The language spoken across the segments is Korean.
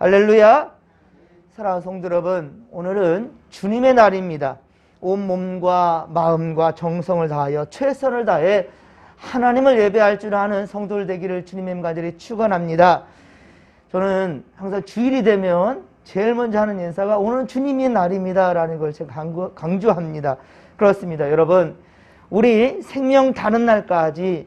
할렐루야. 사랑하는 성도 여러분, 오늘은 주님의 날입니다. 온 몸과 마음과 정성을 다하여 최선을 다해 하나님을 예배할 줄 아는 성도들 되기를 주님의 간절히 축원합니다. 저는 항상 주일이 되면 제일 먼저 하는 인사가 오늘은 주님의 날입니다 라는 걸 제가 강조합니다. 그렇습니다. 여러분, 우리 생명 다는 날까지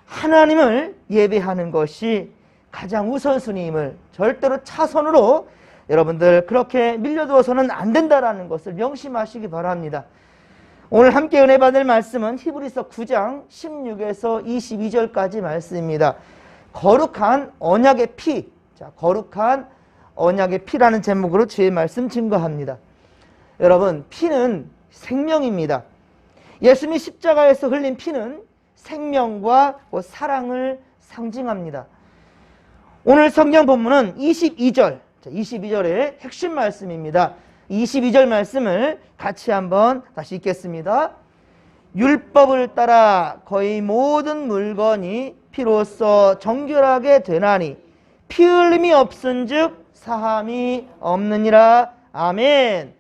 하나님을 예배하는 것이 가장 우선순위임을 절대로 차선으로 여러분들 그렇게 밀려두어서는 안 된다라는 것을 명심하시기 바랍니다. 오늘 함께 은혜 받을 말씀은 히브리서 9장 16에서 22절까지 말씀입니다. 거룩한 언약의 피, 거룩한 언약의 피라는 제목으로 주의 말씀 증거합니다. 여러분, 피는 생명입니다. 예수님이 십자가에서 흘린 피는 생명과 사랑을 상징합니다. 오늘 성경 본문은 22절의 핵심 말씀입니다. 22절 말씀을 같이 한번 다시 읽겠습니다. 율법을 따라 거의 모든 물건이 피로써 정결하게 되나니 피 흘림이 없은즉 사함이 없느니라. 아멘.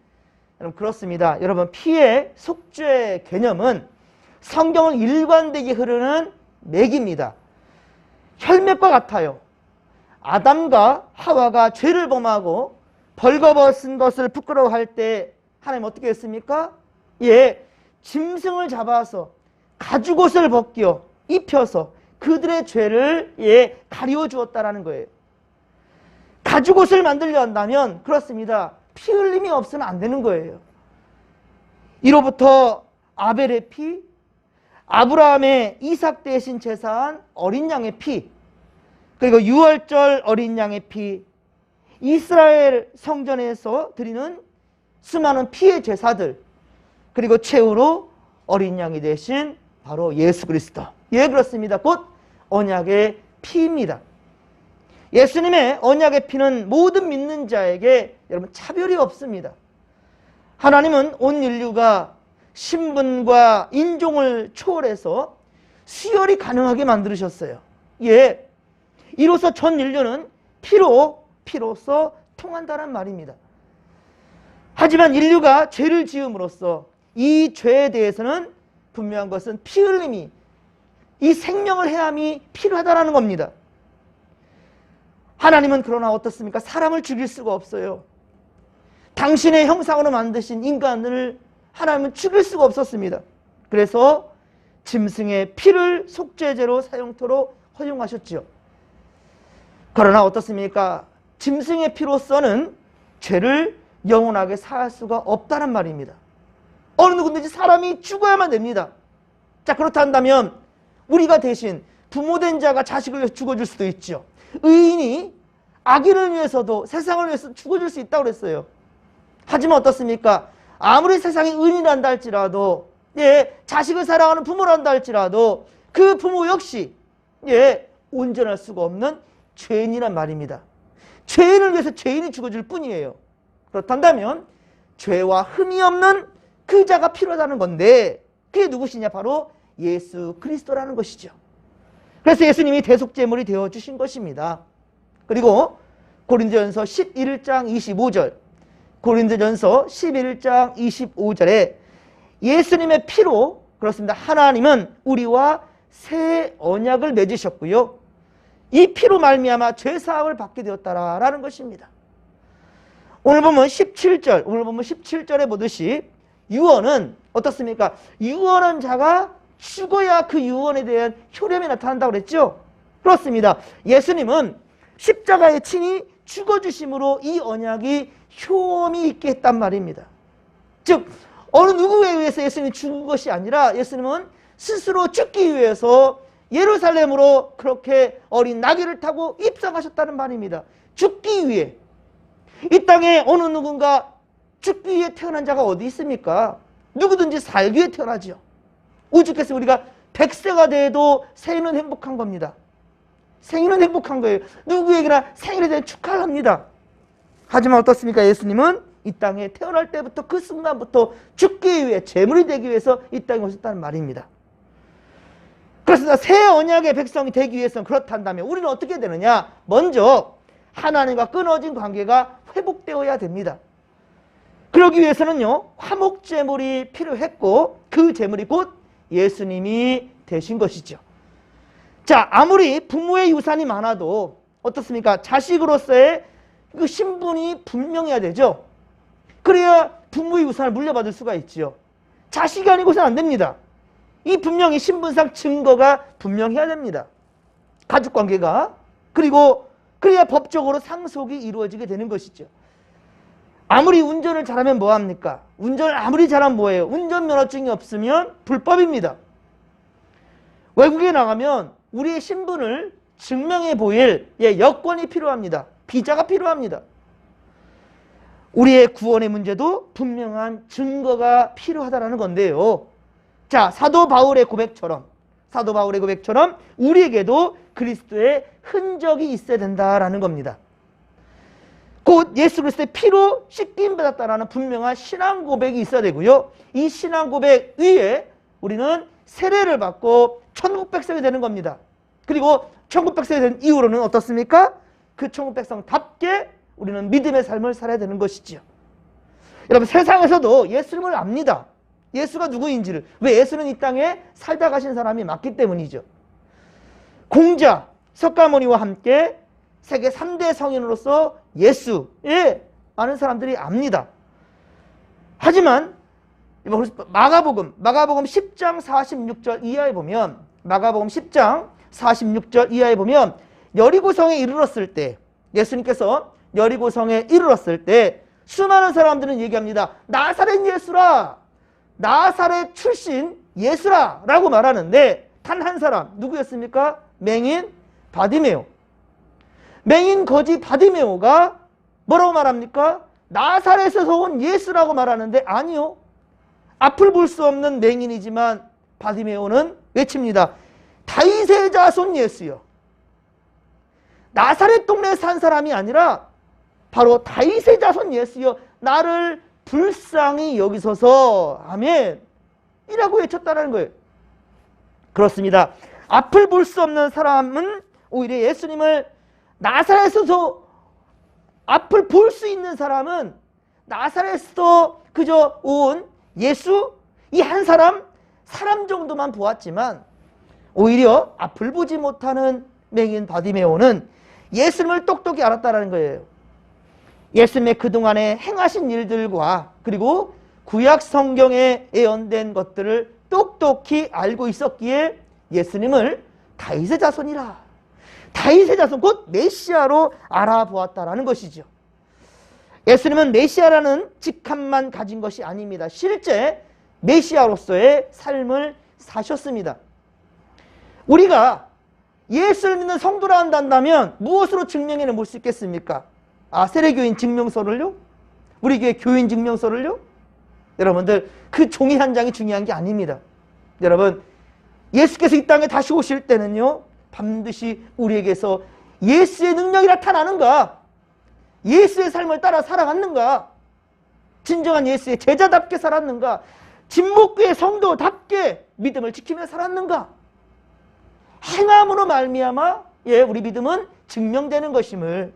여러분, 그렇습니다. 여러분, 피의 속죄 개념은 성경을 일관되게 흐르는 맥입니다. 혈맥과 같아요. 아담과 하와가 죄를 범하고 벌거벗은 것을 부끄러워할 때 하나님 어떻게 했습니까? 짐승을 잡아서 가죽옷을 벗겨 입혀서 그들의 죄를 가리워 주었다라는 거예요. 가죽옷을 만들려 한다면 그렇습니다. 피 흘림이 없으면 안 되는 거예요. 이로부터 아벨의 피, 아브라함의 이삭 대신 제사한 어린 양의 피, 그리고 유월절 어린 양의 피, 이스라엘 성전에서 드리는 수많은 피의 제사들, 그리고 최후로 어린 양이 되신 바로 예수 그리스도. 그렇습니다. 곧 언약의 피입니다. 예수님의 언약의 피는 모든 믿는 자에게 여러분 차별이 없습니다. 하나님은 온 인류가 신분과 인종을 초월해서 수혈이 가능하게 만들으셨어요. 이로써 전 인류는 피로서 통한다는 말입니다. 하지만 인류가 죄를 지음으로써 이 죄에 대해서는 분명한 것은 피 흘림이, 이 생명을 해함이 필요하다는 겁니다. 하나님은 그러나 어떻습니까? 사람을 죽일 수가 없어요. 당신의 형상으로 만드신 인간을 하나님은 죽일 수가 없었습니다. 그래서 짐승의 피를 속죄제로 사용토록 허용하셨죠. 그러나 어떻습니까? 짐승의 피로서는 죄를 영원하게 사할 수가 없다는 말입니다. 어느 누구든지 사람이 죽어야만 됩니다. 그렇다 한다면 우리가 대신 부모된 자가 자식을 위해서 죽어줄 수도 있죠. 의인이 악인을 위해서도 세상을 위해서 죽어줄 수 있다고 그랬어요. 하지만 어떻습니까? 아무리 세상에 의인이란다 할지라도 자식을 사랑하는 부모란다 할지라도 그 부모 역시 온전할 수가 없는 죄인이란 말입니다. 죄인을 위해서 죄인이 죽어줄 뿐이에요. 그렇단다면 죄와 흠이 없는 그 자가 필요하다는 건데 그게 누구시냐? 바로 예수 그리스도라는 것이죠. 그래서 예수님이 대속제물이 되어주신 것입니다. 그리고 고린도전서 11장 25절, 고린도전서 11장 25절에 예수님의 피로 그렇습니다. 하나님은 우리와 새 언약을 맺으셨고요. 이 피로 말미암아 죄사함을 받게 되었다라는 것입니다. 오늘 보면 17절에 보듯이 유언은 어떻습니까? 유언한 자가 죽어야 그 유언에 대한 효력이 나타난다고 그랬죠? 그렇습니다. 예수님은 십자가에 친히 죽어주심으로 이 언약이 효험이 있게 했단 말입니다. 즉 어느 누구에 의해서 예수님이 죽은 것이 아니라 예수님은 스스로 죽기 위해서 예루살렘으로 그렇게 어린 나귀를 타고 입성하셨다는 말입니다. 죽기 위해. 이 땅에 어느 누군가 죽기 위해 태어난 자가 어디 있습니까? 누구든지 살기 위해 태어나죠. 오죽했으면 우리가 100세가 돼도 생일은 행복한 겁니다. 생일은 행복한 거예요. 누구에게나 생일에 대한 축하를 합니다. 하지만 어떻습니까? 예수님은 이 땅에 태어날 때부터 그 순간부터 죽기 위해 제물이 되기 위해서 이 땅에 오셨다는 말입니다. 그렇습니다. 새 언약의 백성이 되기 위해서는 그렇단다면 우리는 어떻게 되느냐? 먼저 하나님과 끊어진 관계가 회복되어야 됩니다. 그러기 위해서는요, 화목제물이 필요했고 그 제물이 곧 예수님이 되신 것이죠. 자, 아무리 부모의 유산이 많아도 어떻습니까? 자식으로서의 그 신분이 분명해야 되죠. 그래야 부모의 유산을 물려받을 수가 있지요. 자식이 아니고서는 안 됩니다. 이 분명히 신분상 증거가 분명해야 됩니다. 가족관계가. 그리고 그래야 법적으로 상속이 이루어지게 되는 것이죠. 아무리 운전을 잘하면 뭐합니까? 운전을 아무리 잘하면 뭐예요? 운전면허증이 없으면 불법입니다. 외국에 나가면 우리의 신분을 증명해 보일 여권이 필요합니다. 비자가 필요합니다. 우리의 구원의 문제도 분명한 증거가 필요하다는 건데요. 자, 사도 바울의 고백처럼 우리에게도 그리스도의 흔적이 있어야 된다라는 겁니다. 곧 예수 그리스도의 피로 씻김 받았다라는 분명한 신앙 고백이 있어야 되고요. 이 신앙 고백 위에 우리는 세례를 받고 천국 백성이 되는 겁니다. 그리고 천국 백성이 된 이후로는 어떻습니까? 그 천국 백성답게 우리는 믿음의 삶을 살아야 되는 것이지요. 여러분, 세상에서도 예수님을 압니다. 예수가 누구인지를. 왜? 예수는 이 땅에 살다 가신 사람이 맞기 때문이죠. 공자 석가모니와 함께 세계 3대 성인으로서 예수, 많은 사람들이 압니다. 하지만 마가복음 10장 46절 이하에 보면, 마가복음 10장 46절 이하에 보면 여리고성에 이르렀을 때, 예수님께서 여리고성에 이르렀을 때 수많은 사람들은 얘기합니다. 나사렛 예수라, 나사렛 출신 예수라 라고 말하는데, 단 한 사람 누구였습니까? 맹인 바디메오. 맹인 거지 바디메오가 뭐라고 말합니까? 나사렛에서 온 예수라고 말하는데, 아니요, 앞을 볼 수 없는 맹인이지만 바디메오는 외칩니다. 다윗의 자손 예수요. 나사렛 동네에 산 사람이 아니라 바로 다윗의 자손 예수여, 나를 불쌍히 여기소서, 아멘, 이라고 외쳤다는 거예요. 그렇습니다. 앞을 볼 수 없는 사람은 오히려 예수님을, 나사렛에서 앞을 볼 수 있는 사람은 나사렛에서 그저 온 예수, 이 한 사람 정도만 보았지만, 오히려 앞을 보지 못하는 맹인 바디메오는 예수님을 똑똑히 알았다는 거예요. 예수님의 그동안에 행하신 일들과 그리고 구약 성경에 예언된 것들을 똑똑히 알고 있었기에 예수님을 다윗의 자손이라, 다윗의 자손 곧 메시아로 알아보았다라는 것이죠. 예수님은 메시아라는 직함만 가진 것이 아닙니다. 실제 메시아로서의 삶을 사셨습니다. 우리가 예수를 믿는 성도라 한다면 무엇으로 증명해 볼 수 있겠습니까? 세례교인 증명서를요? 우리 교회 교인 증명서를요? 여러분들, 그 종이 한 장이 중요한 게 아닙니다. 여러분, 예수께서 이 땅에 다시 오실 때는요, 반드시 우리에게서 예수의 능력이 나타나는가, 예수의 삶을 따라 살아갔는가, 진정한 예수의 제자답게 살았는가, 진목교의 성도답게 믿음을 지키며 살았는가, 행함으로 말미암아 우리 믿음은 증명되는 것임을.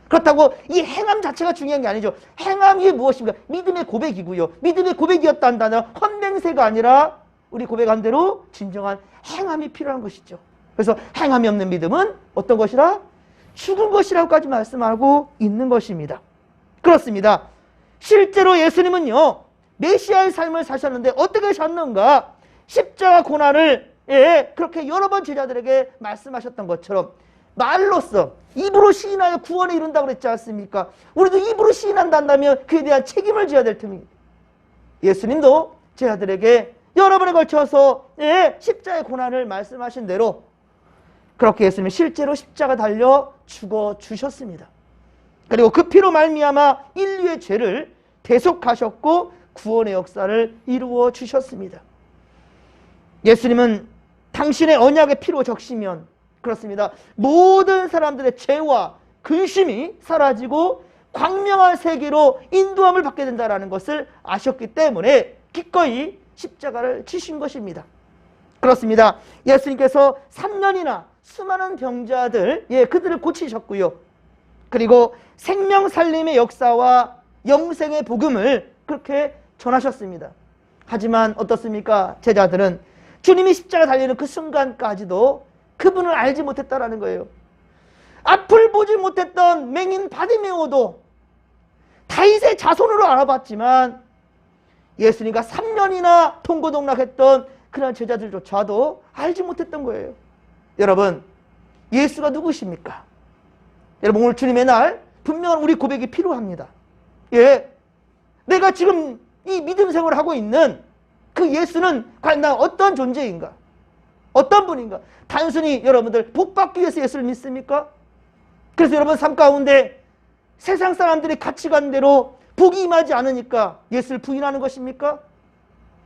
그렇다고 이 행함 자체가 중요한 게 아니죠. 행함이 무엇입니까? 믿음의 고백이고요. 믿음의 고백이었다 한다면 헛맹세가 아니라 우리 고백한 대로 진정한 행함이 필요한 것이죠. 그래서 행함이 없는 믿음은 어떤 것이라? 죽은 것이라고까지 말씀하고 있는 것입니다. 그렇습니다. 실제로 예수님은요, 메시아의 삶을 사셨는데 어떻게 사셨는가? 십자가 고난을 그렇게 여러 번 제자들에게 말씀하셨던 것처럼 말로써, 입으로 시인하여 구원에 이룬다고 그랬지 않습니까? 우리도 입으로 시인한다면 그에 대한 책임을 져야 될 터입니다. 예수님도 제자들에게 여러 번에 걸쳐서 십자가의 고난을 말씀하신 대로 그렇게 예수님이 실제로 십자가 달려 죽어주셨습니다. 그리고 그 피로 말미암아 인류의 죄를 대속하셨고 구원의 역사를 이루어 주셨습니다. 예수님은 당신의 언약의 피로 적시면, 그렇습니다, 모든 사람들의 죄와 근심이 사라지고 광명한 세계로 인도함을 받게 된다는 것을 아셨기 때문에 기꺼이 십자가를 지신 것입니다. 그렇습니다. 예수님께서 3년이나 수많은 병자들, 그들을 고치셨고요. 그리고 생명 살림의 역사와 영생의 복음을 그렇게 전하셨습니다. 하지만 어떻습니까? 제자들은 주님이 십자가 달리는 그 순간까지도 그분을 알지 못했다라는 거예요. 앞을 보지 못했던 맹인 바디메오도 다윗의 자손으로 알아봤지만 예수님과 3년이나 동고동락했던 그런 제자들조차도 알지 못했던 거예요. 여러분, 예수가 누구십니까? 여러분, 오늘 주님의 날 분명한 우리 고백이 필요합니다. 예, 내가 지금 이 믿음 생활을 하고 있는 그 예수는 과연 나 어떤 존재인가? 어떤 분인가? 단순히 여러분들 복 받기 위해서 예수를 믿습니까? 그래서 여러분 삶 가운데 세상 사람들이 가치관대로 복이 임하지 않으니까 예수를 부인하는 것입니까?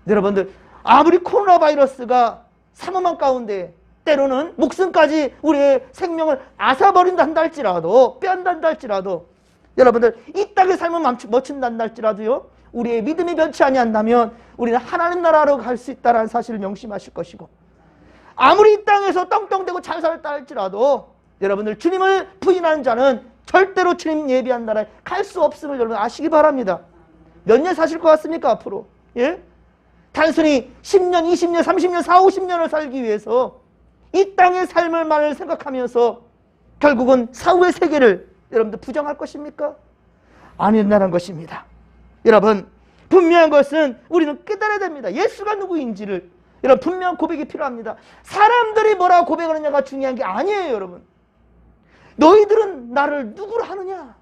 여러분들, 아무리 코로나 바이러스가 삼엄한 가운데 때로는 목숨까지 우리의 생명을 앗아버린다 한다 할지라도, 빼앗는다 할지라도, 여러분들 이 땅의 삶을 멈춘다 할지라도요, 우리의 믿음이 변치 아니한다면 우리는 하나님 나라로 갈 수 있다는 사실을 명심하실 것이고, 아무리 이 땅에서 떵떵대고 잘 살았다 할지라도 여러분들 주님을 부인하는 자는 절대로 주님 예비한 나라에 갈 수 없음을 여러분 아시기 바랍니다. 몇 년 사실 것 같습니까 앞으로? 예? 단순히 10년, 20년, 30년, 40, 50년을 살기 위해서 이 땅의 삶을만을 생각하면서 결국은 사후의 세계를 여러분들 부정할 것입니까? 아니라는 것입니다. 여러분, 분명한 것은 우리는 깨달아야 됩니다. 예수가 누구인지를. 여러분, 분명한 고백이 필요합니다. 사람들이 뭐라고 고백하느냐가 중요한 게 아니에요. 여러분, 너희들은 나를 누구로 하느냐?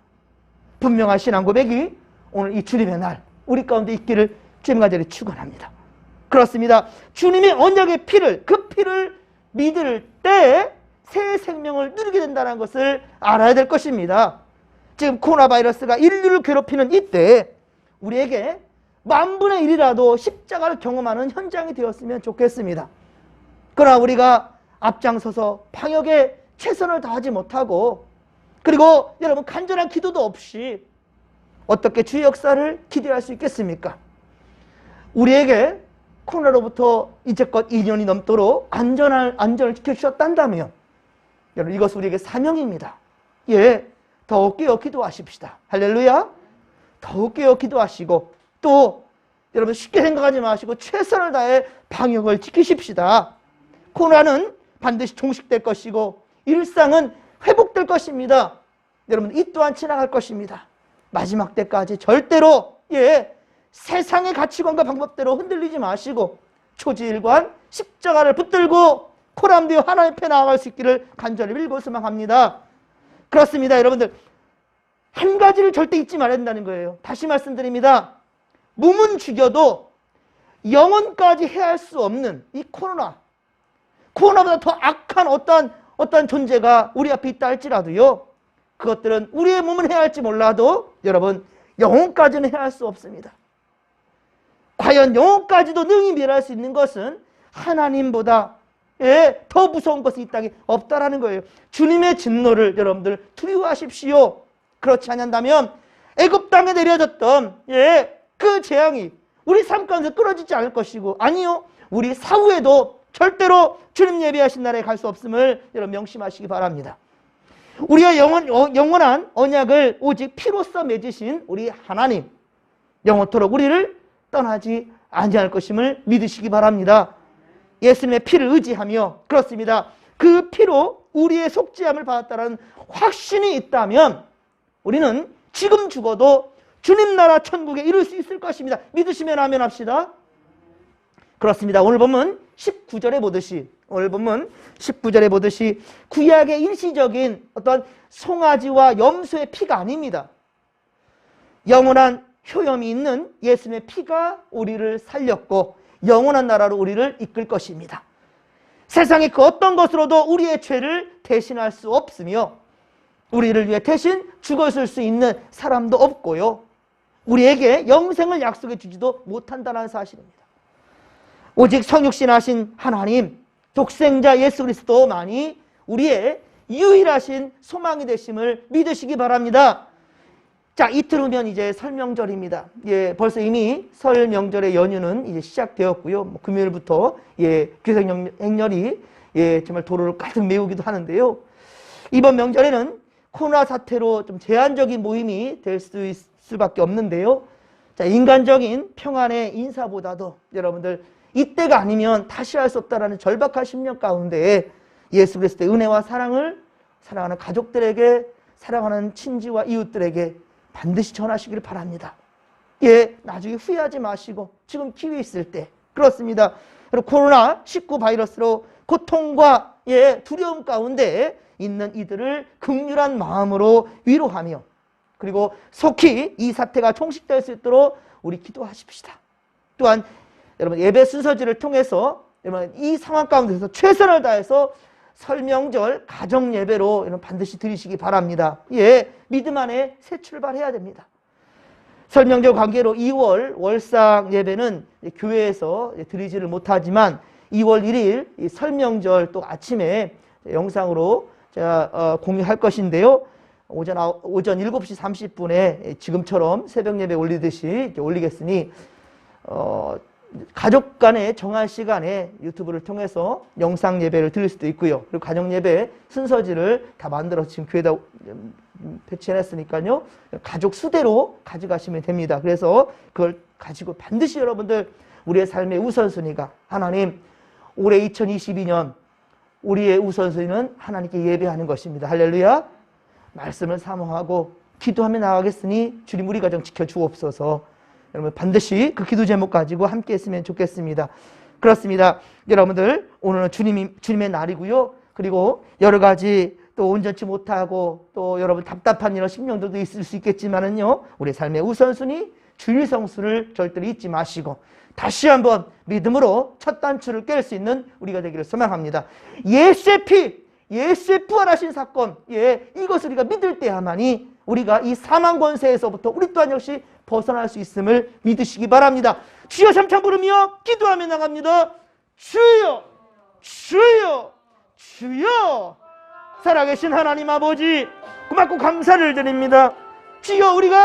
분명한 신앙 고백이 오늘 이 주님의 날 우리 가운데 있기를 주님과 저리 축원합니다. 그렇습니다. 주님의 언약의 피를, 그 피를 믿을 때 새 생명을 누리게 된다는 것을 알아야 될 것입니다. 지금 코로나 바이러스가 인류를 괴롭히는 이때 우리에게 10,000분의 1이라도 십자가를 경험하는 현장이 되었으면 좋겠습니다. 그러나 우리가 앞장서서 방역에 최선을 다하지 못하고, 그리고 여러분 간절한 기도도 없이 어떻게 주의 역사를 기대할 수 있겠습니까? 우리에게 코로나로부터 이제껏 2년이 넘도록 안전을 지켜주셨단다면 여러분, 이것은 우리에게 사명입니다. 예, 더욱 깨어 기도하십시다. 할렐루야. 더욱 깨어 기도하시고, 또 여러분 쉽게 생각하지 마시고 최선을 다해 방역을 지키십시다. 코로나는 반드시 종식될 것이고 일상은 회복될 것입니다. 여러분, 이 또한 지나갈 것입니다. 마지막 때까지 절대로 세상의 가치관과 방법대로 흔들리지 마시고 초지일관 십자가를 붙들고 코람되어 하나님 앞에 나아갈 수 있기를 간절히 빌고 소망합니다. 그렇습니다. 여러분들, 한 가지를 절대 잊지 말아야 된다는 거예요. 다시 말씀드립니다. 몸은 죽여도 영혼까지 해할 수 없는 이 코로나보다 더 악한 어떠한 존재가 우리 앞에 있다 할지라도요, 그것들은 우리의 몸은 해할지 몰라도 여러분 영혼까지는 해할 수 없습니다. 과연 영혼까지도 능히 멸할 수 있는 것은 하나님보다 더 무서운 것이 이 땅에 없다라는 거예요. 주님의 진노를 여러분들 두려워하십시오. 그렇지 않는다면 애굽 땅에 내려졌던 그 재앙이 우리 삶 가운데 끊어지지 않을 것이고, 아니요, 우리 사후에도 절대로 주님 예비하신 나라에 갈 수 없음을 여러분 명심하시기 바랍니다. 우리가 영원한 언약을 오직 피로써 맺으신 우리 하나님, 영원토록 우리를 떠나지 아니할 것임을 믿으시기 바랍니다. 예수님의 피를 의지하며, 그렇습니다, 그 피로 우리의 속죄함을 받았다는 확신이 있다면 우리는 지금 죽어도 주님 나라 천국에 이룰 수 있을 것입니다. 믿으시면 아멘 합시다. 그렇습니다. 오늘 본문 19절에 보듯이 구약의 일시적인 어떤 송아지와 염소의 피가 아닙니다. 영원한 효염이 있는 예수님의 피가 우리를 살렸고 영원한 나라로 우리를 이끌 것입니다. 세상의 그 어떤 것으로도 우리의 죄를 대신할 수 없으며 우리를 위해 대신 죽었을 수 있는 사람도 없고요, 우리에게 영생을 약속해 주지도 못한다는 사실입니다. 오직 성육신하신 하나님, 독생자 예수 그리스도만이 우리의 유일하신 소망이 되심을 믿으시기 바랍니다. 자, 이틀 후면 이제 설 명절입니다. 벌써 이미 설 명절의 연휴는 이제 시작되었고요. 금요일부터 귀성 행렬이 정말 도로를 가득 메우기도 하는데요. 이번 명절에는 코로나 사태로 좀 제한적인 모임이 될 수밖에 없는데요. 자, 인간적인 평안의 인사보다도 여러분들 이때가 아니면 다시 할 수 없다라는 절박한 심령 가운데 예수 그리스도의 은혜와 사랑을 사랑하는 가족들에게, 사랑하는 친지와 이웃들에게 반드시 전하시기를 바랍니다. 예, 나중에 후회하지 마시고 지금 기회 있을 때. 그렇습니다. 그리고 코로나19 바이러스로 고통과 두려움 가운데 있는 이들을 긍휼한 마음으로 위로하며, 그리고 속히 이 사태가 종식될 수 있도록 우리 기도하십시다. 또한 여러분 예배 순서지를 통해서 여러분 이 상황 가운데서 최선을 다해서 설명절 가정 예배로 여러분 반드시 드리시기 바랍니다. 예, 믿음 안에 새 출발해야 됩니다. 설명절 관계로 2월 월상 예배는 교회에서 드리지를 못하지만 2월 1일 설명절 또 아침에 영상으로 제가 공유할 것인데요. 오전 7시 30분에 지금처럼 새벽 예배 올리듯이 올리겠으니 가족 간의 정한 시간에 유튜브를 통해서 영상 예배를 드릴 수도 있고요. 그리고 가정 예배 순서지를 다 만들어서 지금 교회에다 배치해놨으니까요. 가족 수대로 가져가시면 됩니다. 그래서 그걸 가지고 반드시 여러분들 우리의 삶의 우선순위가 하나님, 올해 2022년 우리의 우선순위는 하나님께 예배하는 것입니다. 할렐루야. 말씀을 사모하고 기도하며 나가겠으니 주님 우리 가정 지켜주옵소서. 여러분 반드시 그 기도 제목 가지고 함께 했으면 좋겠습니다. 그렇습니다. 여러분들 오늘은 주님의 날이고요. 그리고 여러 가지 또 온전치 못하고 또 여러분 답답한 이런 심령들도 있을 수 있겠지만은요. 우리 삶의 우선순위 주일 성수를 절대로 잊지 마시고 다시 한번 믿음으로 첫 단추를 깰 수 있는 우리가 되기를 소망합니다. 예수의 피, 예수의 부활하신 사건, 이것을 우리가 믿을 때야만이 우리가 이 사망 권세에서부터 우리 또한 역시 벗어날 수 있음을 믿으시기 바랍니다. 주여 삼창 부르며 기도하며 나갑니다. 주여, 주여, 주여. 살아계신 하나님 아버지 고맙고 감사를 드립니다. 주여 우리가